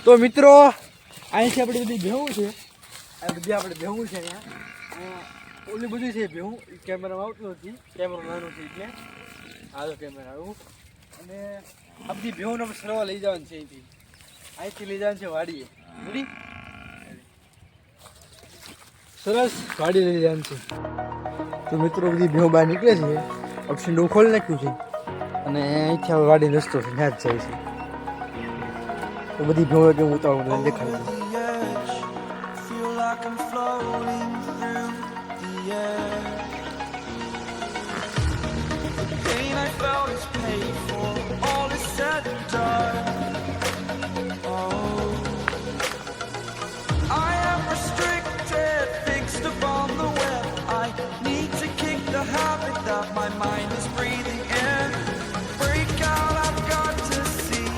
તો મિત્રો અહીંથી આપણી બધી ભેહું છે, આ બધી આપણે ભેહું છે અહીંયા. ઓલી બધી છે ભેહું, કેમેરામાં આવતું નથી, કેમેરા નાનું છે એટલે હાલો કેમેરા આવું. અને આ બધી ભેહુંને આપણે સરવા લઈ જવાનું છે. અહીંથી લઈ જવાનું છે વાડીએ. બધી સરસ વાડી લઈ જવાનું છે. તો મિત્રો બધી ભેહું બહાર નીકળે છે, ઓપ્શન ખોલી નાખ્યું છે અને અહીંથી આપણે વાડી રસ્તો છે, ત્યાં જ જાય છે. તો બધી ભેહું કેમ ઉતાવળ દેખાય છે. My mind is breathing in. Break out, I've got to see.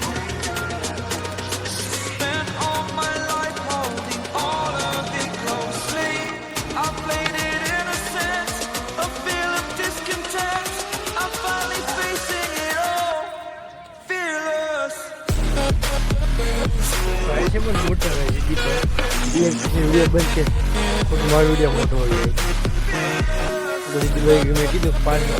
Spent all my life holding all of it closely. I played it innocent, a feel of discontent. I'm finally facing it all, fearless. છે પણ મોટા રહે છે video બનશે ખોટું મારો video મોટો હોય મેં કીધું પાણી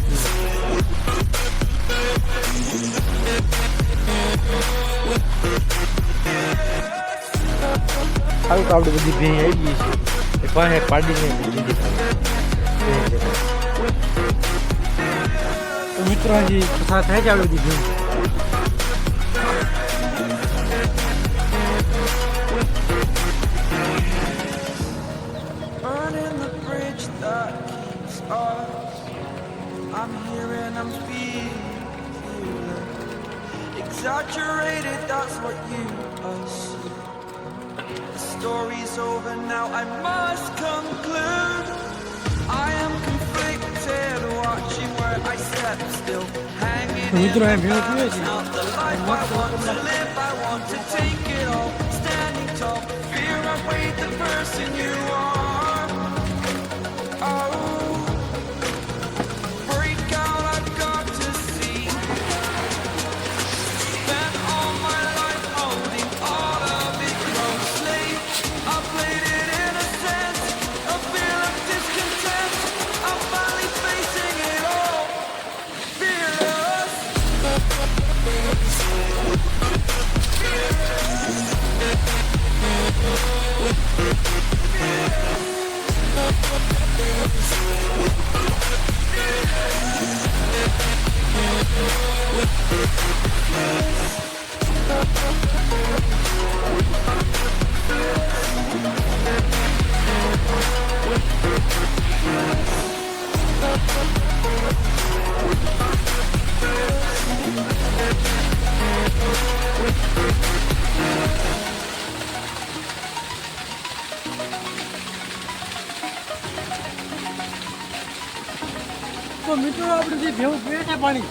સારું તો આપણે બધી ભેં આવી ગઈ છે પાસે પાડીને તો મિત્રો હજી પસાર થાય છે આપણે બધી ભેં. I'm here and I'm feeling exaggerated, that's what you assume. The story's over now, I must conclude. I am conflicted, watching where I step still, hanging in the balance. Not the life I want to live, I want to take it all. Standing tall, fear I weighed the person you are. Oh, તો મિત્રો આપણે જે ભેવું પીએ છે પાણી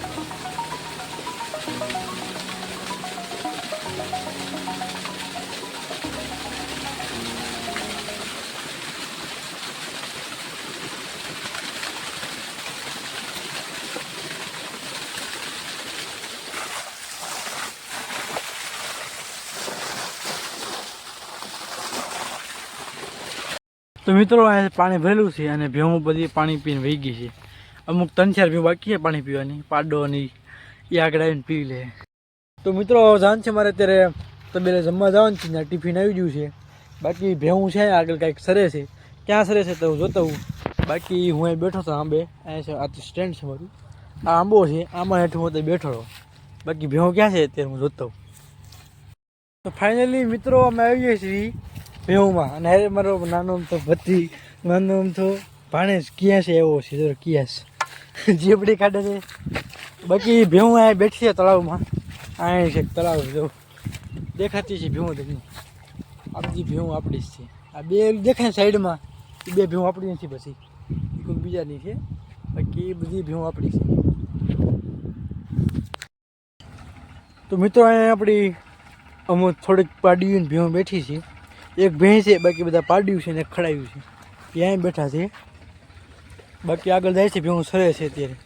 તો મિત્રો આ પાણી ભરેલું છે અને ભેવું બધી પાણી પીને વહી ગઈ છે. અમુક 3-4 ભેવું બાકી છે પાણી પીવાની, પાડોની એ આગળ આવીને પી લે. તો મિત્રો જાન છે મારે અત્યારે તબેલે જમવા જવાનું છે, ત્યાં ટિફિન આવી ગયું છે. બાકી ભેવું છે આગળ કાંઈક સરે છે, ક્યાં સરે છે તો હું જોતો હું. બાકી હું અહીં બેઠો હતો આંબે, અહીંયા છે આ તો સ્ટેન્ડ છે મારું, આ આંબો છે, આમાં હેઠું હું તો બેઠો રહો. બાકી ભેવું ક્યાં છે અત્યારે હું જોતો હું. તો ફાઇનલી મિત્રો અમે આવીએ છીએ ભેવુંમાં અને અરે મારો નાનો તો ભત્રી નાનો તો ભાણેજ ક્યાં છે એવો છે, જો ક્યાં જીપડી કાઢે છે. બાકી ભેવું અહીંયા બેઠી છે તળાવમાં, અહીંયા છે તળાવ જો દેખાતી છે ભેવું તમને. આ બધી ભેવું આપણી જ છે, આ બે દેખાય સાઈડમાં એ બે ભેવું આપણી નથી, પછી એ કોઈ બીજાની છે. બાકી એ બધી ભેવું આપણી છે. તો મિત્રો અહીંયા આપણી અમુક થોડીક પાડીયું ભેવું બેઠી છે. એક ભેંસ છે, બાકી બધા પાડ્યું છે ને ખડાયું છે, એ અહીં બેઠા છે. બાકી આગળ જાય છે ભેવું સરે છે અત્યારે.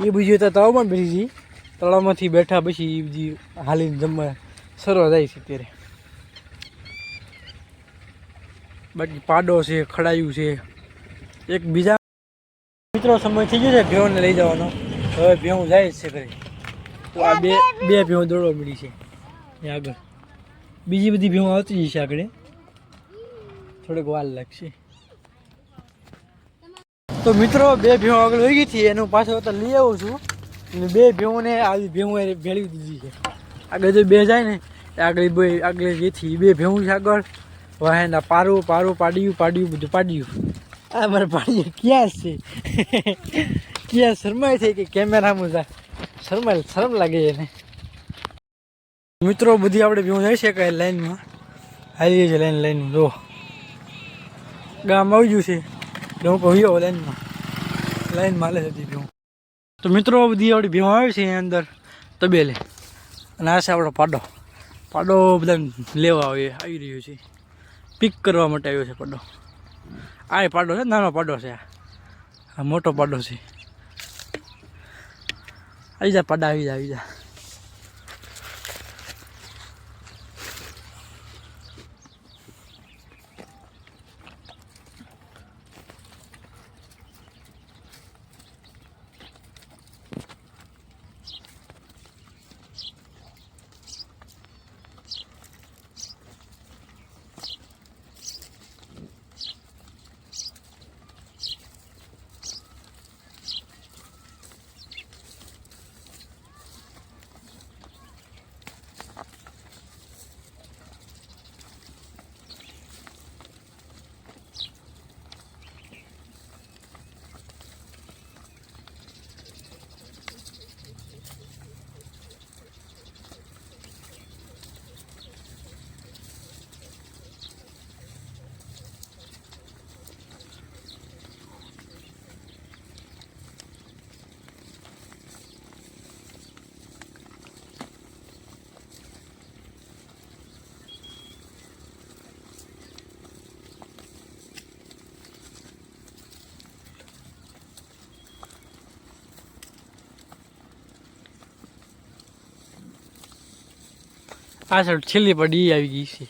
એ બીજી તો તળાવમાં બેઠી છે, તળાવમાંથી બેઠા પછી એ બધી હાલીને જમવા સરવા જાય છે અત્યારે. બાકી પાડો છે, ખડાયું છે. એક બીજા મિત્રો સમય થઈ ગયો છે ભેવને લઈ જવાનો. હવે ભેવું જાય જ છે ઘરે. તો આ બે ભેવું દોડવા મળી છે ત્યાં આગળ. બીજી બધી ભેવું આવતી જશે આગળ, થોડીક વાર લાગશે. તો મિત્રો બે ભેવું આગળ વહી ગઈ હતી, એનું પાછળ અત્યારે લઈ આવું છું. અને બે ભેવુંને આવી ભેવું ભેળવી દીધી છે. આગળ જો બે જાય ને આગળ જેથી બે ભેવું છે આગળ. વાહેના પારું પાડ્યું બધું પાડ્યું. આ મારે પાડ્યું ક્યાં છે? ક્યાં શરમાય થઈ કે કેમેરામાં જા શરમ લાગે એને. મિત્રો બધી આપણે ભેવું જાય છે કઈ લાઈનમાં હાલી છે. લાઈન જો ગામ આવી ગયું છે. હું કહ્યું લાઈનમાં હાલે છે ભેવું. તો મિત્રો બધી આપણી ભેવું આવે છે એની અંદર તબેલે. અને આ છે આપણો પાડો બધા લેવા આવી રહ્યો છે. પિક કરવા માટે આવ્યો છે પાડો. આ પાડો છે, નાનો પાડો છે. આ મોટો પાડો છે. આવી જા પાડા, આવી જા. આ સાઈડ છેલ્લી પડી આવી ગઈ છે.